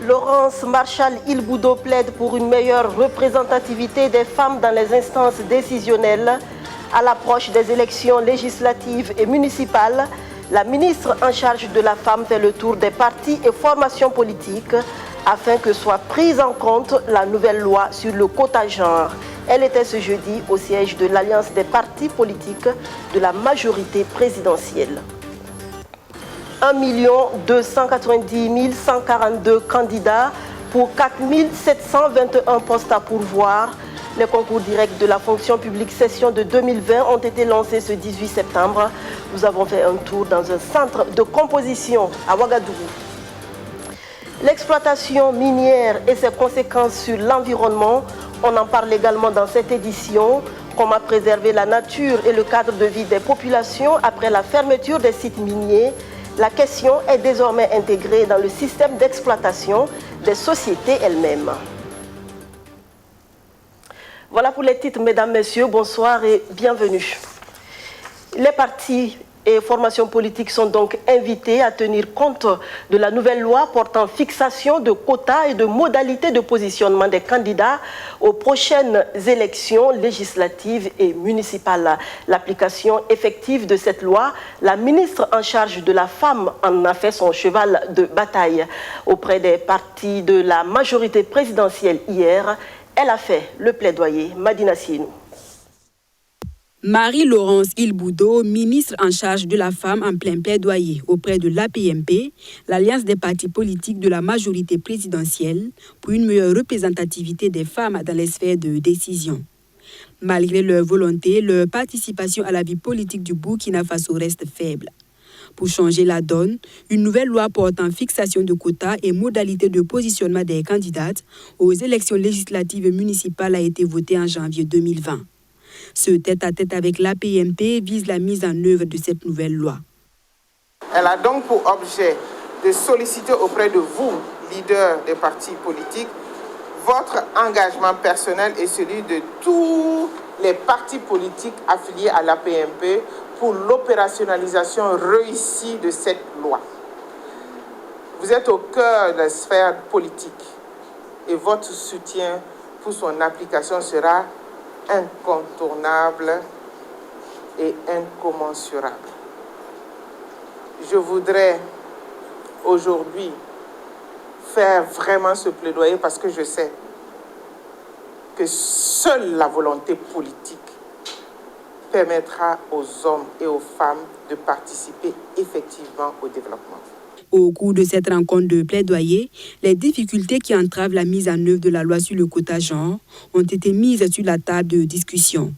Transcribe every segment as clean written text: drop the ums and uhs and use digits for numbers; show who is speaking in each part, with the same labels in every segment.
Speaker 1: Laurence Marchal-Ilboudo plaide pour une meilleure représentativité des femmes dans les instances décisionnelles. À l'approche des élections législatives et municipales, la ministre en charge de la femme fait le tour des partis et formations politiques afin que soit prise en compte la nouvelle loi sur le quota genre. Elle était ce jeudi au siège de l'Alliance des partis politiques de la majorité présidentielle. 1 290 142 candidats pour 4 721 postes à pourvoir. Les concours directs de la fonction publique session de 2020 ont été lancés ce 18 septembre. Nous avons fait un tour dans un centre de composition à Ouagadougou. L'exploitation minière et ses conséquences sur l'environnement, on en parle également dans cette édition. Comment préserver la nature et le cadre de vie des populations après la fermeture des sites miniers? La question est désormais intégrée dans le système d'exploitation des sociétés elles-mêmes. Voilà pour les titres, mesdames, messieurs, bonsoir et bienvenue. Les partis et formations politiques sont donc invités à tenir compte de la nouvelle loi portant fixation de quotas et de modalités de positionnement des candidats aux prochaines élections législatives et municipales. L'application effective de cette loi, la ministre en charge de la femme en a fait son cheval de bataille. Auprès des partis de la majorité présidentielle hier, elle a fait le plaidoyer. Madina Sienou.
Speaker 2: Marie-Laurence Ilboudo, ministre en charge de la femme en plein plaidoyer auprès de l'APMP, l'Alliance des partis politiques de la majorité présidentielle, pour une meilleure représentativité des femmes dans les sphères de décision. Malgré leur volonté, leur participation à la vie politique du Burkina Faso reste faible. Pour changer la donne, une nouvelle loi portant fixation de quotas et modalités de positionnement des candidates aux élections législatives municipales a été votée en janvier 2020. Ce tête-à-tête avec l'APMP vise la mise en œuvre de cette nouvelle loi.
Speaker 3: Elle a donc pour objet de solliciter auprès de vous, leaders des partis politiques, votre engagement personnel et celui de tous les partis politiques affiliés à l'APMP pour l'opérationnalisation réussie de cette loi. Vous êtes au cœur de la sphère politique et votre soutien pour son application sera incontournable et incommensurable. Je voudrais aujourd'hui faire vraiment ce plaidoyer parce que je sais que seule la volonté politique permettra aux hommes et aux femmes de participer effectivement au développement.
Speaker 2: Au cours de cette rencontre de plaidoyer, les difficultés qui entravent la mise en œuvre de la loi sur le quota genre ont été mises sur la table de discussion.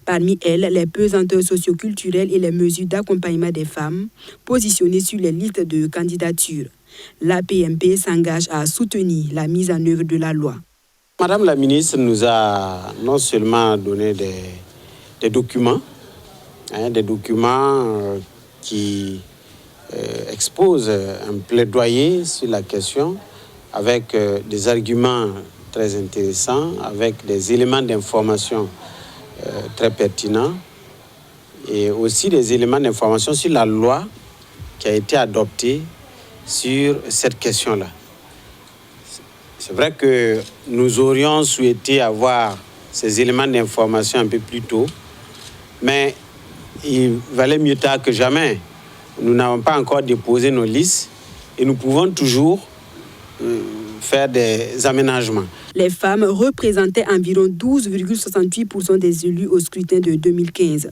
Speaker 2: Parmi elles, les pesanteurs socioculturelles et les mesures d'accompagnement des femmes positionnées sur les listes de candidature. L'APMP s'engage à soutenir la mise en œuvre de la loi.
Speaker 4: Madame la ministre nous a non seulement donné des documents, qui expose un plaidoyer sur la question avec des arguments très intéressants, avec des éléments d'information très pertinents et aussi des éléments d'information sur la loi qui a été adoptée sur cette question-là. C'est vrai que nous aurions souhaité avoir ces éléments d'information un peu plus tôt, mais il valait mieux tard que jamais. Nous n'avons pas encore déposé nos listes et nous pouvons toujours faire des aménagements.
Speaker 2: Les femmes représentaient environ 12,68% des élus au scrutin de 2015.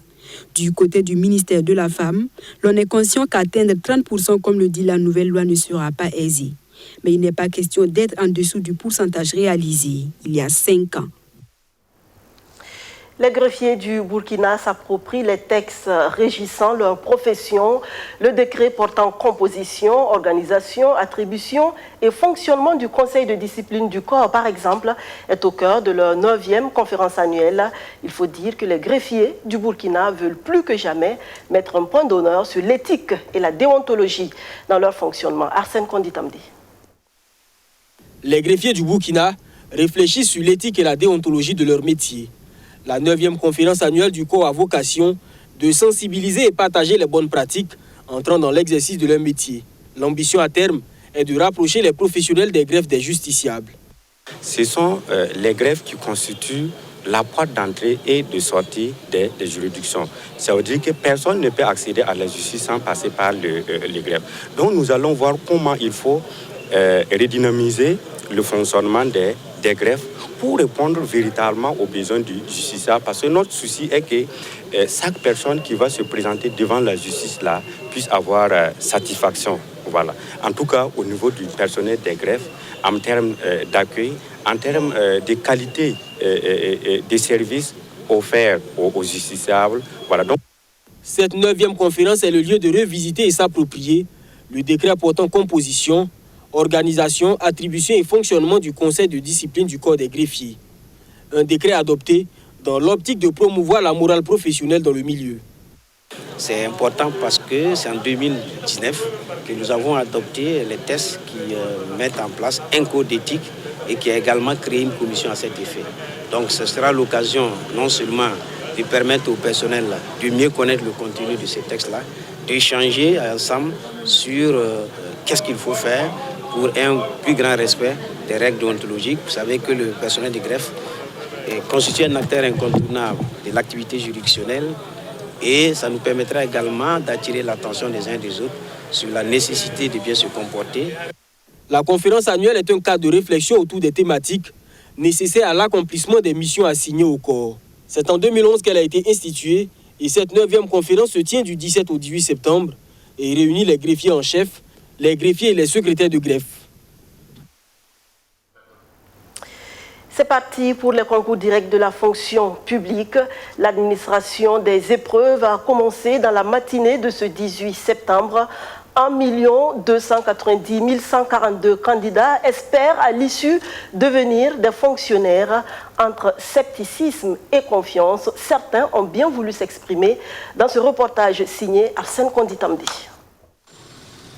Speaker 2: Du côté du ministère de la Femme, l'on est conscient qu'atteindre 30%, comme le dit la nouvelle loi, ne sera pas aisé. Mais il n'est pas question d'être en dessous du pourcentage réalisé il y a 5 ans.
Speaker 1: Les greffiers du Burkina s'approprient les textes régissant leur profession. Le décret portant composition, organisation, attribution et fonctionnement du conseil de discipline du corps, par exemple, est au cœur de leur 9e conférence annuelle. Il faut dire que les greffiers du Burkina veulent plus que jamais mettre un point d'honneur sur l'éthique et la déontologie dans leur fonctionnement. Arsène Konditamdi.
Speaker 5: Les greffiers du Burkina réfléchissent sur l'éthique et la déontologie de leur métier. La 9e conférence annuelle du corps a vocation de sensibiliser et partager les bonnes pratiques entrant dans l'exercice de leur métier. L'ambition à terme est de rapprocher les professionnels des greffes des justiciables.
Speaker 6: Ce sont les greffes qui constituent la porte d'entrée et de sortie des juridictions. Ça veut dire que personne ne peut accéder à la justice sans passer par les greffes. Donc nous allons voir comment il faut redynamiser le fonctionnement des greffes pour répondre véritablement aux besoins du justiciable. Parce que notre souci est que chaque personne qui va se présenter devant la justice là puisse avoir satisfaction. Voilà. En tout cas, au niveau du personnel des greffes, en termes d'accueil, en termes de qualité des services offerts aux justiciables. Voilà. Donc,
Speaker 5: cette 9e conférence est le lieu de revisiter et s'approprier le décret portant composition, organisation, attribution et fonctionnement du conseil de discipline du corps des greffiers. Un décret adopté dans l'optique de promouvoir la morale professionnelle dans le milieu.
Speaker 7: C'est important parce que c'est en 2019 que nous avons adopté les tests qui mettent en place un code d'éthique et qui a également créé une commission à cet effet. Donc ce sera l'occasion non seulement de permettre au personnel de mieux connaître le contenu de ces textes-là, d'échanger ensemble sur qu'est-ce qu'il faut faire pour un plus grand respect des règles déontologiques. Vous savez que le personnel de greffe constitue un acteur incontournable de l'activité juridictionnelle. Et ça nous permettra également d'attirer l'attention des uns et des autres sur la nécessité de bien se comporter.
Speaker 5: La conférence annuelle est un cadre de réflexion autour des thématiques nécessaires à l'accomplissement des missions assignées au corps. C'est en 2011 qu'elle a été instituée et cette 9e conférence se tient du 17 au 18 septembre et réunit les greffiers en chef, les greffiers et les secrétaires de greffe.
Speaker 1: C'est parti pour le concours direct de la fonction publique. L'administration des épreuves a commencé dans la matinée de ce 18 septembre. 1 290 142 candidats espèrent à l'issue devenir des fonctionnaires. Entre scepticisme et confiance, certains ont bien voulu s'exprimer dans ce reportage signé Arsène Konditamdi.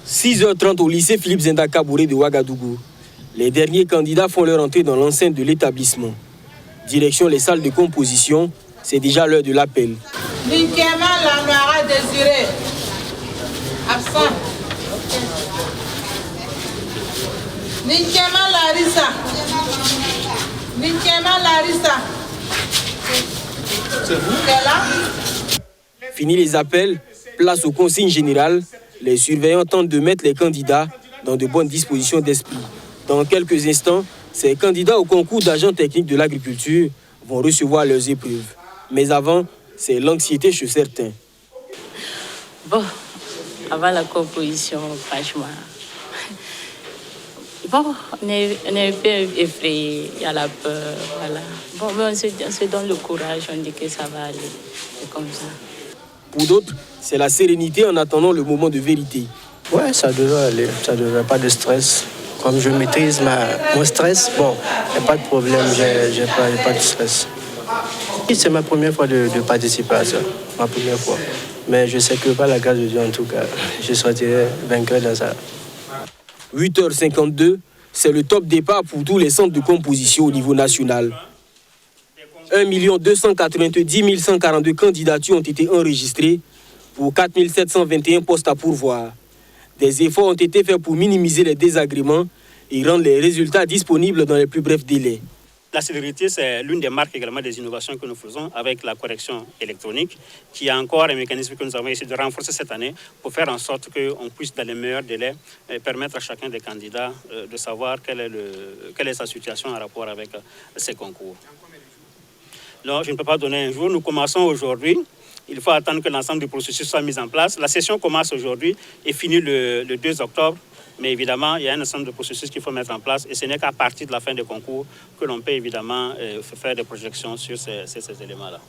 Speaker 5: 6h30 au lycée Philippe Zenda Kabouré de Ouagadougou. Les derniers candidats font leur entrée dans l'enceinte de l'établissement. Direction les salles de composition, c'est déjà l'heure de l'appel.
Speaker 8: Ninkema Lamara Désiré. Absent. Ninkema Larissa. Ninkema Larissa.
Speaker 5: C'est vous? Fini les appels, place aux consignes générales. Les surveillants tentent de mettre les candidats dans de bonnes dispositions d'esprit. Dans quelques instants, ces candidats au concours d'agents techniques de l'agriculture vont recevoir leurs épreuves. Mais avant, c'est l'anxiété chez certains.
Speaker 9: Bon, avant la composition, franchement, bon, on est un peu effrayé, il y a la peur, voilà. Bon, mais on se donne le courage, on dit que ça va aller, c'est comme ça.
Speaker 5: Pour d'autres, c'est la sérénité en attendant le moment de vérité.
Speaker 10: Ouais, ça devrait aller, ça devrait pas de stress. Comme je maîtrise mon stress, bon, il n'y a pas de problème, j'ai pas de stress. C'est ma première fois de participer à ça, ma première fois. Mais je sais que par la grâce de Dieu, en tout cas, je sortirai vainqueur dans ça.
Speaker 5: 8h52, c'est le top départ pour tous les centres de composition au niveau national. 1 290 142 candidatures ont été enregistrées pour 4 721 postes à pourvoir. Des efforts ont été faits pour minimiser les désagréments et rendre les résultats disponibles dans les plus brefs délais.
Speaker 11: La célérité, c'est l'une des marques également des innovations que nous faisons avec la correction électronique, qui est encore un mécanisme que nous avons essayé de renforcer cette année pour faire en sorte qu'on puisse, dans les meilleurs délais, permettre à chacun des candidats de savoir quelle est sa situation en rapport avec ces concours. Donc, je ne peux pas donner un jour. Nous commençons aujourd'hui. Il faut attendre que l'ensemble du processus soit mis en place. La session commence aujourd'hui et finit le 2 octobre. Mais évidemment, il y a un ensemble de processus qu'il faut mettre en place. Et ce n'est qu'à partir de la fin des concours que l'on peut évidemment faire des projections sur ces éléments-là.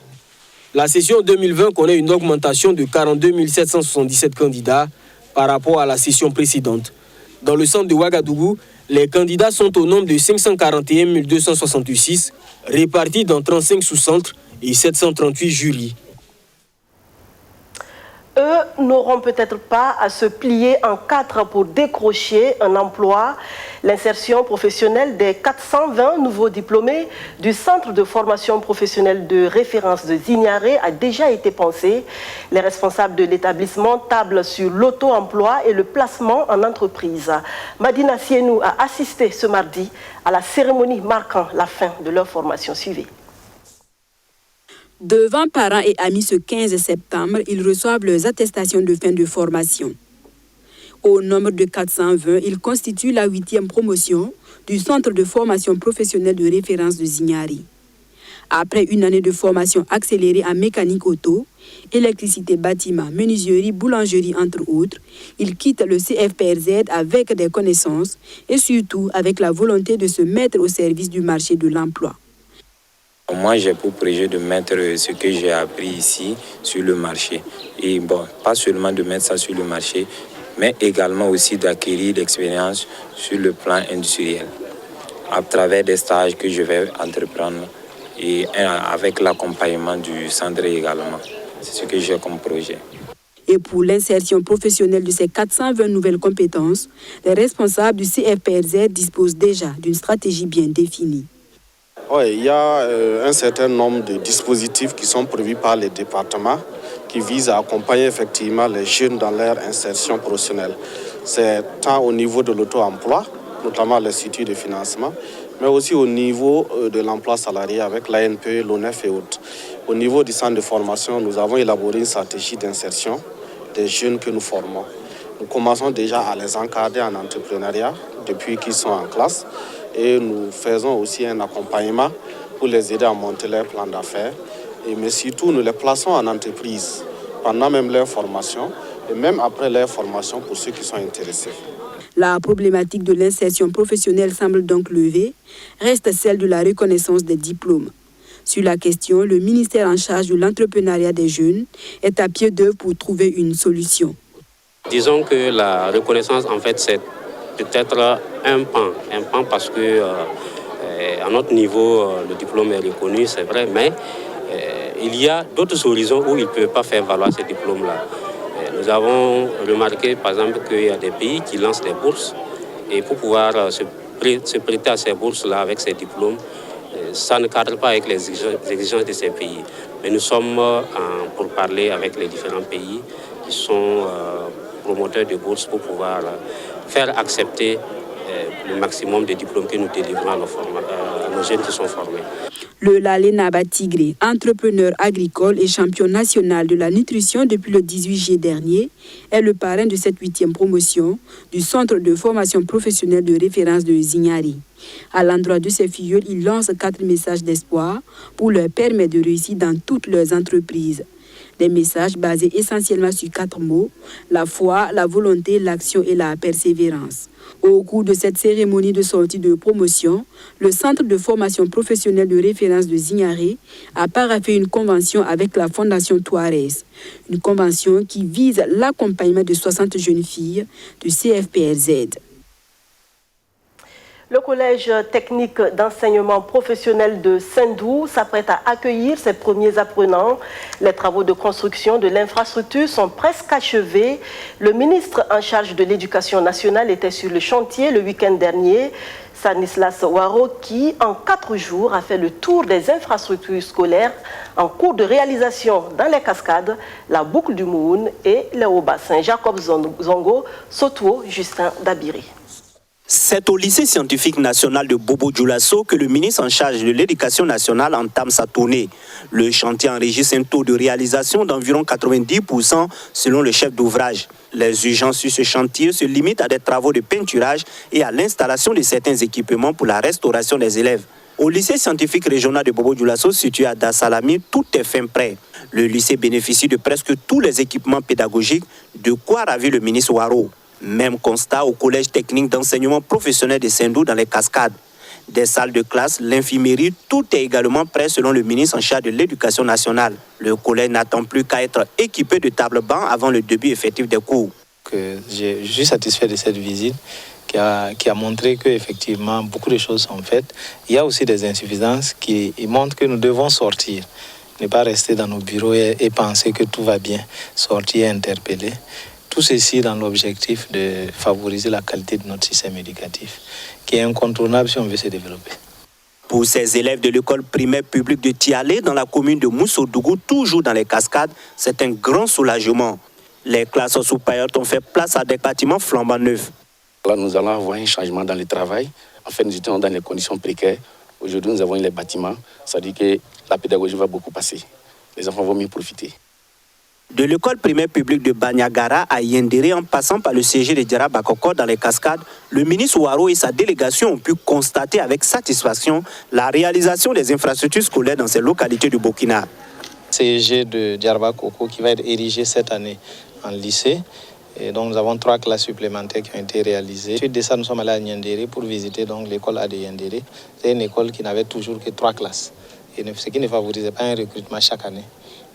Speaker 5: La session 2020 connaît une augmentation de 42 777 candidats par rapport à la session précédente. Dans le centre de Ouagadougou, les candidats sont au nombre de 541 266, répartis dans 35 sous-centres et 738 jurys.
Speaker 1: eux n'auront peut-être pas à se plier en quatre pour décrocher un emploi. L'insertion professionnelle des 420 nouveaux diplômés du Centre de formation professionnelle de référence de Zignaré a déjà été pensée. Les responsables de l'établissement tablent sur l'auto-emploi et le placement en entreprise. Madina Sienou a assisté ce mardi à la cérémonie marquant la fin de leur formation. Suivez.
Speaker 2: Devant parents et amis ce 15 septembre, ils reçoivent leurs attestations de fin de formation. Au nombre de 420, ils constituent la 8e promotion du Centre de formation professionnelle de référence de Zignaré. Après une année de formation accélérée en mécanique auto, électricité, bâtiment, menuiserie, boulangerie, entre autres, ils quittent le CFPRZ avec des connaissances et surtout avec la volonté de se mettre au service du marché de l'emploi.
Speaker 12: Moi, j'ai pour projet de mettre ce que j'ai appris ici sur le marché. Et bon, pas seulement de mettre ça sur le marché, mais également aussi d'acquérir l'expérience sur le plan industriel, à travers des stages que je vais entreprendre et avec l'accompagnement du centre également. C'est ce que j'ai comme projet.
Speaker 2: Et pour l'insertion professionnelle de ces 420 nouvelles compétences, les responsables du CFPRZ disposent déjà d'une stratégie bien définie.
Speaker 13: Oui, il y a un certain nombre de dispositifs qui sont prévus par les départements qui visent à accompagner effectivement les jeunes dans leur insertion professionnelle. C'est tant au niveau de l'auto-emploi, notamment l'Institut de financement, mais aussi au niveau de l'emploi salarié avec l'ANP, l'ONEF et autres. Au niveau du centre de formation, nous avons élaboré une stratégie d'insertion des jeunes que nous formons. Nous commençons déjà à les encadrer en entrepreneuriat depuis qu'ils sont en classe et nous faisons aussi un accompagnement pour les aider à monter leur plan d'affaires. Mais surtout, nous les plaçons en entreprise pendant même leur formation et même après leur formation pour ceux qui sont intéressés.
Speaker 2: La problématique de l'insertion professionnelle semble donc levée, reste celle de la reconnaissance des diplômes. Sur la question, le ministère en charge de l'entrepreneuriat des jeunes est à pied d'œuvre pour trouver une solution.
Speaker 14: Disons que la reconnaissance, en fait, c'est peut-être un pan parce que à notre niveau, le diplôme est reconnu, c'est vrai, mais il y a d'autres horizons où ils ne peuvent pas faire valoir ces diplômes-là. Nous avons remarqué, par exemple, qu'il y a des pays qui lancent des bourses et pour pouvoir se prêter à ces bourses-là avec ces diplômes, ça ne cadre pas avec les exigences de ces pays. Mais nous sommes pour parler avec les différents pays qui sont promoteurs de bourses pour pouvoir faire accepter le maximum de diplômes que nous délivrons à nos jeunes qui sont formés.
Speaker 2: Le Lalé Naba Tigré, entrepreneur agricole et champion national de la nutrition depuis le 18 juillet dernier, est le parrain de cette 8e promotion du Centre de formation professionnelle de référence de Zignaré. À l'endroit de ses filleuls, il lance 4 messages d'espoir pour leur permettre de réussir dans toutes leurs entreprises. Des messages basés essentiellement sur 4 mots, la foi, la volonté, l'action et la persévérance. Au cours de cette cérémonie de sortie de promotion, le Centre de formation professionnelle de référence de Zignaré a paraphé une convention avec la Fondation Touarès. Une convention qui vise l'accompagnement de 60 jeunes filles du CFPRZ.
Speaker 1: Le collège technique d'enseignement professionnel de Sendou s'apprête à accueillir ses premiers apprenants. Les travaux de construction de l'infrastructure sont presque achevés. Le ministre en charge de l'Éducation nationale était sur le chantier le week-end dernier. Stanislas Waro, qui en 4 jours a fait le tour des infrastructures scolaires en cours de réalisation dans les Cascades, la boucle du Moun et les Hauts-Bassins. Jacob Zongo, Soto, Justin Dabiri.
Speaker 15: C'est au lycée scientifique national de Bobo-Dioulasso que le ministre en charge de l'éducation nationale entame sa tournée. Le chantier enregistre un taux de réalisation d'environ 90% selon le chef d'ouvrage. Les urgences sur ce chantier se limitent à des travaux de peinturage et à l'installation de certains équipements pour la restauration des élèves. Au lycée scientifique régional de Bobo-Dioulasso, situé à Dassalami, tout est fin prêt. Le lycée bénéficie de presque tous les équipements pédagogiques, de quoi ravir le ministre Waro. Même constat au collège technique d'enseignement professionnel de Sendou dans les Cascades. Des salles de classe, l'infirmerie, tout est également prêt selon le ministre en charge de l'éducation nationale. Le collège n'attend plus qu'à être équipé de tables-bancs avant le début effectif des cours.
Speaker 16: Je suis satisfait de cette visite qui a montré qu'effectivement beaucoup de choses sont faites. Il y a aussi des insuffisances qui montrent que nous devons sortir. ne pas rester dans nos bureaux et penser que tout va bien, sortir et interpeller. Tout ceci dans l'objectif de favoriser la qualité de notre système éducatif, qui est incontournable si on veut se développer.
Speaker 15: Pour ces élèves de l'école primaire publique de Tialé, dans la commune de Moussodougou, toujours dans les cascades, c'est un grand soulagement. Les classes supérieures ont fait place à des bâtiments flambant neufs.
Speaker 17: Là, nous allons avoir un changement dans le travail. En fait, nous étions dans des conditions précaires. Aujourd'hui, nous avons les bâtiments. Ça dit que la pédagogie va beaucoup passer. Les enfants vont mieux profiter.
Speaker 15: De l'école primaire publique de Banyagara à Yendéré, en passant par le CG de Diara Bakoko dans les cascades, le ministre Ouaro et sa délégation ont pu constater avec satisfaction la réalisation des infrastructures scolaires dans ces localités du Burkina.
Speaker 16: CG de Diara Bakoko qui va être érigé cette année en lycée. Et donc nous avons 3 classes supplémentaires qui ont été réalisées. Suite de ça, nous sommes allés à Yendéré pour visiter donc l'école A de Yendéré. C'est une école qui n'avait toujours que 3 classes. Et ce qui ne favorisait pas un recrutement chaque année,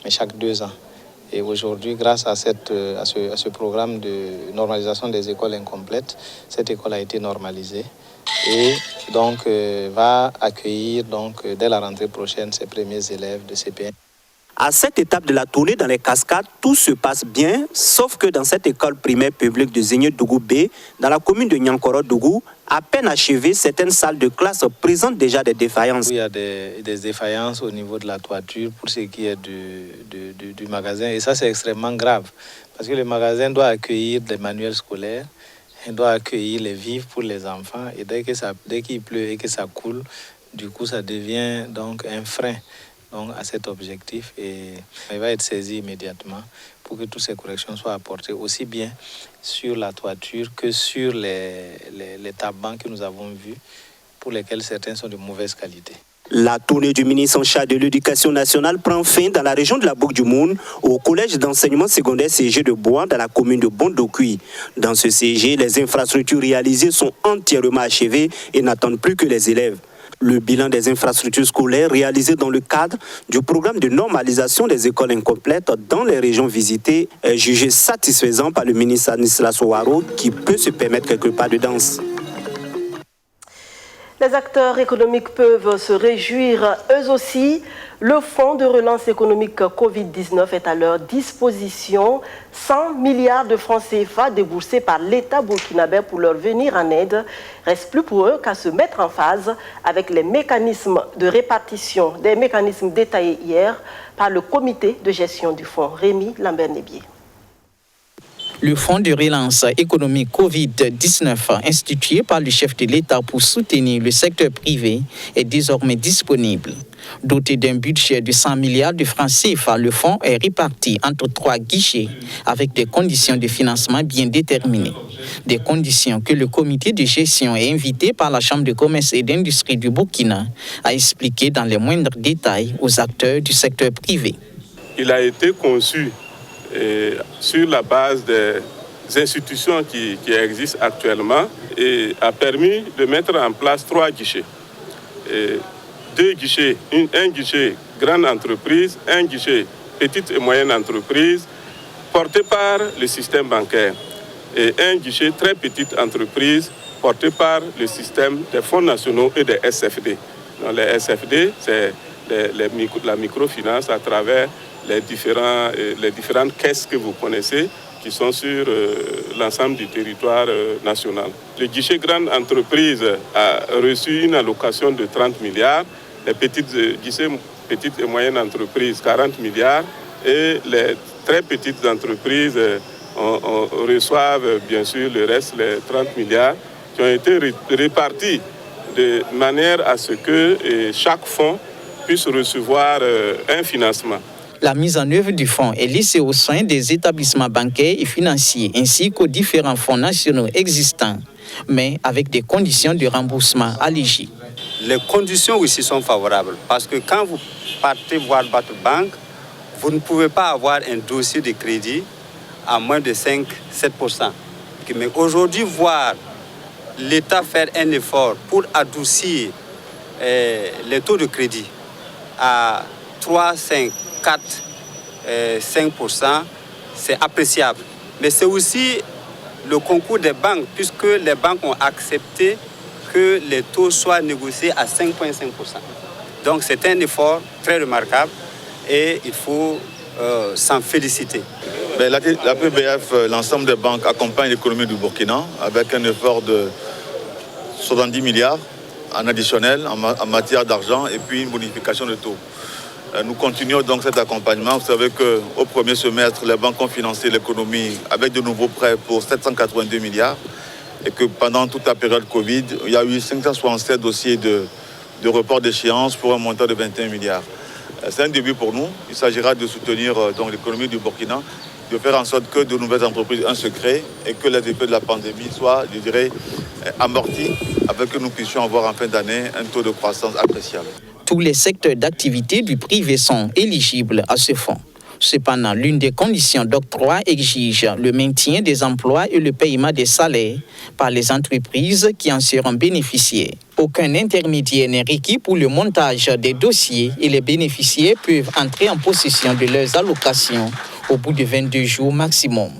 Speaker 16: mais chaque 2 ans. Et aujourd'hui, grâce à ce programme de normalisation des écoles incomplètes, cette école a été normalisée et donc va accueillir donc, dès la rentrée prochaine ses premiers élèves de CP1.
Speaker 15: À cette étape de la tournée dans les cascades, tout se passe bien, sauf que dans cette école primaire publique de Zénié-Dougou B, dans la commune de Nyankoro-Dougou, à peine achevée, certaines salles de classe présentent déjà des défaillances.
Speaker 16: Il y a des défaillances au niveau de la toiture pour ce qui est du magasin. Et ça, c'est extrêmement grave. Parce que le magasin doit accueillir des manuels scolaires, il doit accueillir les vivres pour les enfants. Et dès qu'il pleut et que ça coule, du coup, ça devient donc un frein donc, à cet objectif. Et il va être saisi immédiatement pour que toutes ces corrections soient apportées aussi bien sur la toiture que sur les tables que nous avons vus, pour lesquels certains sont de mauvaise qualité.
Speaker 15: La tournée du ministre en charge de l'Éducation nationale prend fin dans la région de la Bouc-du-Moun, au collège d'enseignement secondaire CG de Bois, dans la commune de Bondokui. Dans ce CG, les infrastructures réalisées sont entièrement achevées et n'attendent plus que les élèves. Le bilan des infrastructures scolaires réalisé dans le cadre du programme de normalisation des écoles incomplètes dans les régions visitées est jugé satisfaisant par le ministre Stanislas Ouaro, qui peut se permettre quelques pas de danse.
Speaker 1: Les acteurs économiques peuvent se réjouir eux aussi. Le fonds de relance économique Covid-19 est à leur disposition. 100 milliards de francs CFA déboursés par l'État burkinabé pour leur venir en aide. Reste plus pour eux qu'à se mettre en phase avec les mécanismes de répartition, des mécanismes détaillés hier par le comité de gestion du fonds. Rémi Lambert-Nébier.
Speaker 18: Le fonds de relance économique Covid-19 institué par le chef de l'État pour soutenir le secteur privé est désormais disponible. Doté d'un budget de 100 milliards de francs CFA, le fonds est réparti entre 3 guichets avec des conditions de financement bien déterminées. Des conditions que le comité de gestion est invité par la Chambre de commerce et d'industrie du Burkina à expliquer dans les moindres détails aux acteurs du secteur privé.
Speaker 19: Il a été conçu sur la base des institutions qui existent actuellement et a permis de mettre en place 3 guichets. 2 guichets, un guichet grande entreprise, un guichet petite et moyenne entreprise porté par le système bancaire et un guichet très petite entreprise porté par le système des fonds nationaux et des SFD. Donc, les SFD, c'est la microfinance à travers les différentes caisses que vous connaissez qui sont sur l'ensemble du territoire national. Le guichet grande entreprise a reçu une allocation de 30 milliards, les guichets petites et moyennes entreprises 40 milliards et les très petites entreprises reçoivent bien sûr le reste, les 30 milliards qui ont été répartis de manière à ce que chaque fonds puisse recevoir un financement.
Speaker 18: La mise en œuvre du fonds est laissée aux soins des établissements bancaires et financiers ainsi qu'aux différents fonds nationaux existants, mais avec des conditions de remboursement allégées.
Speaker 20: Les conditions aussi sont favorables parce que quand vous partez voir votre banque, vous ne pouvez pas avoir un dossier de crédit à moins de 5-7%. Mais aujourd'hui, voir l'État faire un effort pour adoucir les taux de crédit à 3, 5, 4, 5%, c'est appréciable. Mais c'est aussi le concours des banques, puisque les banques ont accepté que les taux soient négociés à 5,5%. Donc c'est un effort très remarquable et il faut s'en féliciter.
Speaker 21: La PBF, l'ensemble des banques accompagne l'économie du Burkina avec un effort de 70 milliards en additionnel en matière d'argent et puis une bonification de taux. Nous continuons donc cet accompagnement. Vous savez qu'au premier semestre, les banques ont financé l'économie avec de nouveaux prêts pour 782 milliards et que pendant toute la période Covid, il y a eu 567 dossiers de report d'échéance pour un montant de 21 milliards. C'est un début pour nous. Il s'agira de soutenir donc l'économie du Burkina, de faire en sorte que de nouvelles entreprises se créent et que les effets de la pandémie soient, je dirais, amortis, avec que nous puissions avoir en fin d'année un taux de croissance appréciable.
Speaker 18: Tous les secteurs d'activité du privé sont éligibles à ce fonds. Cependant, l'une des conditions d'octroi exige le maintien des emplois et le paiement des salaires par les entreprises qui en seront bénéficiaires. Aucun intermédiaire n'est requis pour le montage des dossiers et les bénéficiaires peuvent entrer en possession de leurs allocations au bout de 22 jours maximum.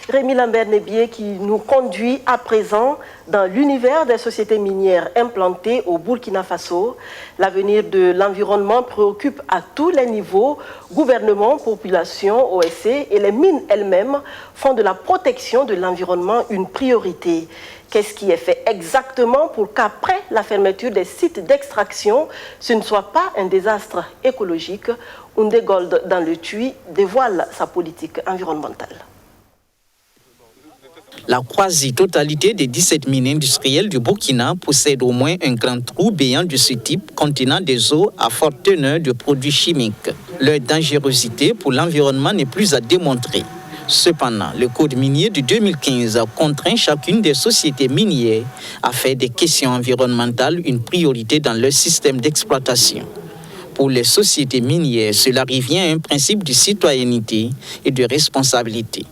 Speaker 1: Rémi Lambert-Nébier qui nous conduit à présent dans l'univers des sociétés minières implantées au Burkina Faso. L'avenir de l'environnement préoccupe à tous les niveaux, gouvernement, population, OSC et les mines elles-mêmes font de la protection de l'environnement une priorité. Qu'est-ce qui est fait exactement pour qu'après la fermeture des sites d'extraction, ce ne soit pas un désastre écologique? Oundé Gold dans le TUI dévoile sa politique environnementale.
Speaker 18: La quasi-totalité des 17 mines industrielles du Burkina possède au moins un grand trou béant de ce type contenant des eaux à forte teneur de produits chimiques. Leur dangerosité pour l'environnement n'est plus à démontrer. Cependant, le Code minier de 2015 contraint chacune des sociétés minières à faire des questions environnementales une priorité dans leur système d'exploitation. Pour les sociétés minières, cela revient à un principe de citoyenneté et de responsabilité.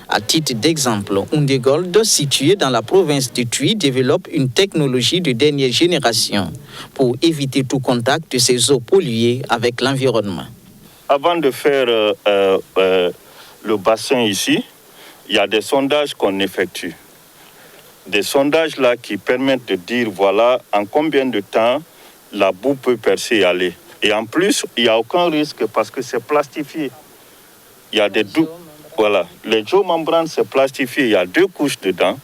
Speaker 18: À titre d'exemple, Oundé Gold, situé dans la province de Tuy, développe une technologie de dernière génération pour éviter tout contact de ces eaux polluées avec l'environnement.
Speaker 22: Avant de faire le bassin ici, il y a des sondages qu'on effectue. Des sondages là qui permettent de dire voilà en combien de temps la boue peut percer et aller. Et en plus, il n'y a aucun risque parce que c'est plastifié. Il y a des voilà, les géomembranes, c'est plastifié, il y a 2 couches dedans.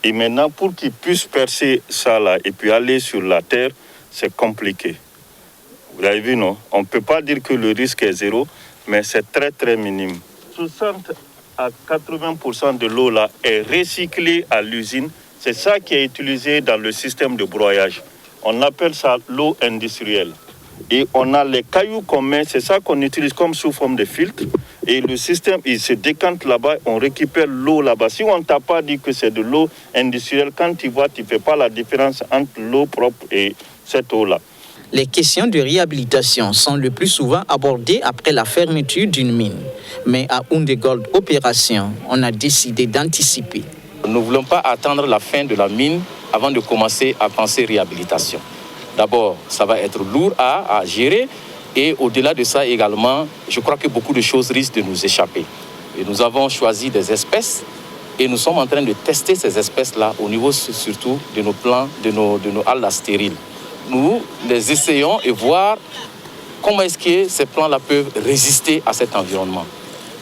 Speaker 22: Et maintenant, pour qu'ils puissent percer ça là et puis aller sur la terre, c'est compliqué. Vous avez vu, non? On ne peut pas dire que le risque est zéro, mais c'est très, très minime. 60 à 80% de l'eau là est recyclée à l'usine. C'est ça qui est utilisé dans le système de broyage. On appelle ça l'eau industrielle. Et on a les cailloux qu'on met, c'est ça qu'on utilise comme sous forme de filtre. Et le système, il se décante là-bas, on récupère l'eau là-bas. Si on ne t'a pas dit que c'est de l'eau industrielle, quand tu vois, tu ne fais pas la différence entre l'eau propre et cette eau-là.
Speaker 18: Les questions de réhabilitation sont le plus souvent abordées après la fermeture d'une mine. Mais à Oundé Gold Opération, on a décidé d'anticiper.
Speaker 23: Nous ne voulons pas attendre la fin de la mine avant de commencer à penser réhabilitation. D'abord, ça va être lourd à gérer et au-delà de ça également, je crois que beaucoup de choses risquent de nous échapper. Et nous avons choisi des espèces et nous sommes en train de tester ces espèces-là au niveau surtout de nos plants, de nos halles stériles. Nous les essayons et voir comment est-ce que ces plants-là peuvent résister à cet environnement.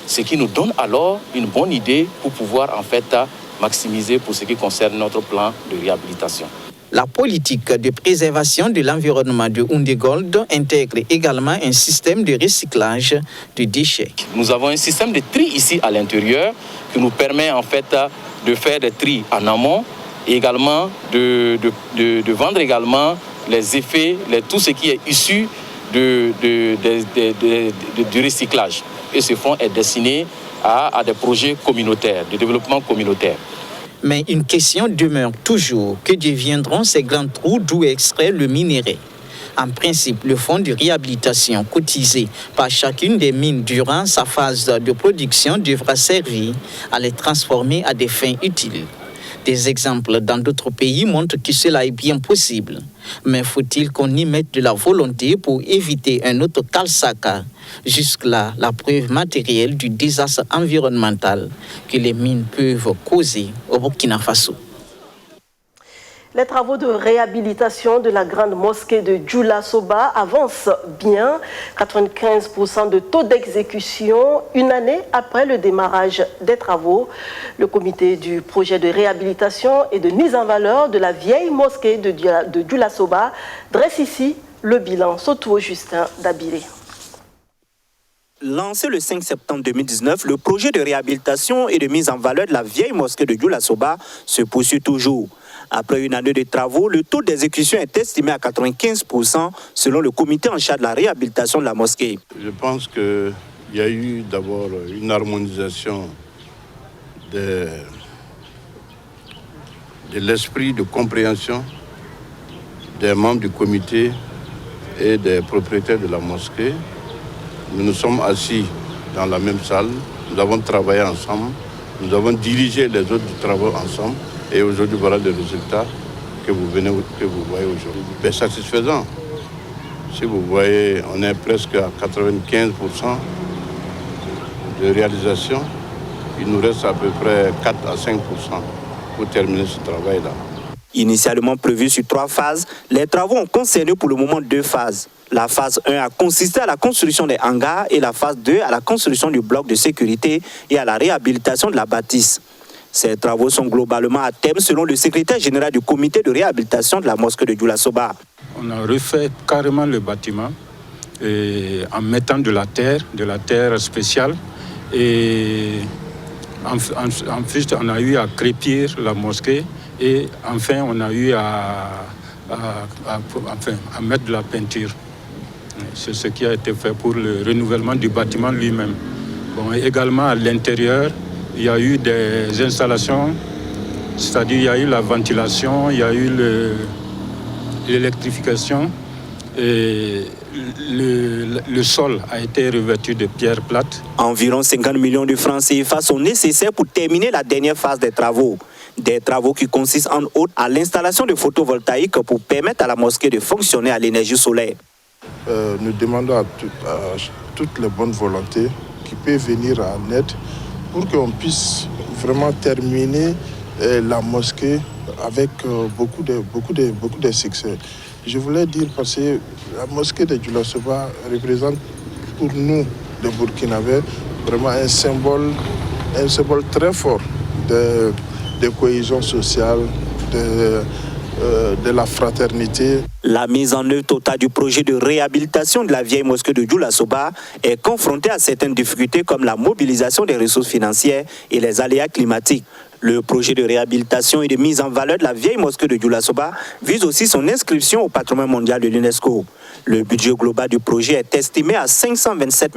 Speaker 23: Ce qui nous donne alors une bonne idée pour pouvoir en fait maximiser pour ce qui concerne notre plan de réhabilitation.
Speaker 18: La politique de préservation de l'environnement de Oundé Gold intègre également un système de recyclage de déchets.
Speaker 23: Nous avons un système de tri ici à l'intérieur qui nous permet en fait de faire des tri en amont et également de vendre également les effets, tout ce qui est issu du recyclage. Et ce fonds est destiné à des projets communautaires, de développement communautaire.
Speaker 18: Mais une question demeure toujours. Que deviendront ces grands trous d'où extraire le minerai? En principe, le fonds de réhabilitation cotisé par chacune des mines durant sa phase de production devra servir à les transformer à des fins utiles. Des exemples dans d'autres pays montrent que cela est bien possible. Mais faut-il qu'on y mette de la volonté pour éviter un autre Kalsaka? Jusque-là, la preuve matérielle du désastre environnemental que les mines peuvent causer au Burkina Faso.
Speaker 1: Les travaux de réhabilitation de la grande mosquée de Djoula Soba avancent bien. 95% de taux d'exécution, une année après le démarrage des travaux. Le comité du projet de réhabilitation et de mise en valeur de la vieille mosquée de Djoula Soba dresse ici le bilan. Soto Justin Dabiré.
Speaker 15: Lancé le 5 septembre 2019, le projet de réhabilitation et de mise en valeur de la vieille mosquée de Djoula Soba se poursuit toujours. Après une année de travaux, le taux d'exécution est estimé à 95% selon le comité en charge de la réhabilitation de la mosquée.
Speaker 3: Je pense qu'il y a eu d'abord une harmonisation de l'esprit de compréhension des membres du comité et des propriétaires de la mosquée. Nous nous sommes assis dans la même salle, nous avons travaillé ensemble, nous avons dirigé les autres travaux ensemble. Et aujourd'hui, voilà le résultat que vous voyez aujourd'hui. C'est satisfaisant. Si vous voyez, on est presque à 95% de réalisation. Il nous reste à peu près 4 à 5% pour terminer ce travail-là.
Speaker 15: Initialement prévu sur 3 phases, les travaux ont concerné pour le moment 2 phases. La phase 1 a consisté à la construction des hangars et la phase 2 à la construction du bloc de sécurité et à la réhabilitation de la bâtisse. Ces travaux sont globalement à terme selon le secrétaire général du comité de réhabilitation de la mosquée de Djoula Soba.
Speaker 4: On a refait carrément le bâtiment en mettant de la terre spéciale. Et ensuite, on a eu à crépir la mosquée et enfin, on a eu à mettre de la peinture. C'est ce qui a été fait pour le renouvellement du bâtiment lui-même. Bon, également à l'intérieur, il y a eu des installations, c'est-à-dire il y a eu la ventilation, il y a eu l'électrification et le sol a été revêtu de pierres plates.
Speaker 15: Environ 50 millions de francs CFA sont nécessaires pour terminer la dernière phase des travaux. Des travaux qui consistent en outre à l'installation de photovoltaïques pour permettre à la mosquée de fonctionner à l'énergie solaire.
Speaker 3: Nous demandons à toutes les bonnes volontés qui peuvent venir en aide pour qu'on puisse vraiment terminer la mosquée avec beaucoup de succès. Je voulais dire parce que la mosquée de Djoula Soba représente pour nous, les Burkinabés, vraiment un symbole très fort de cohésion sociale, de la fraternité.
Speaker 15: La mise en œuvre totale du projet de réhabilitation de la vieille mosquée de Djoula Soba est confrontée à certaines difficultés comme la mobilisation des ressources financières et les aléas climatiques. Le projet de réhabilitation et de mise en valeur de la vieille mosquée de Djoula Soba vise aussi son inscription au patrimoine mondial de l'UNESCO. Le budget global du projet est estimé à 527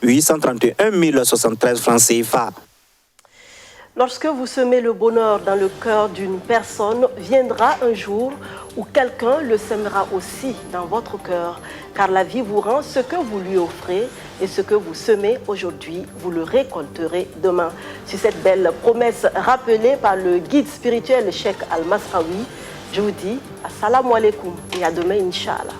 Speaker 15: 831 073 francs CFA.
Speaker 1: Lorsque vous semez le bonheur dans le cœur d'une personne, viendra un jour où quelqu'un le sèmera aussi dans votre cœur. Car la vie vous rend ce que vous lui offrez et ce que vous semez aujourd'hui, vous le récolterez demain. Sur cette belle promesse rappelée par le guide spirituel Cheikh Al-Masraoui, je vous dis assalamu alaikum et à demain, Inch'Allah.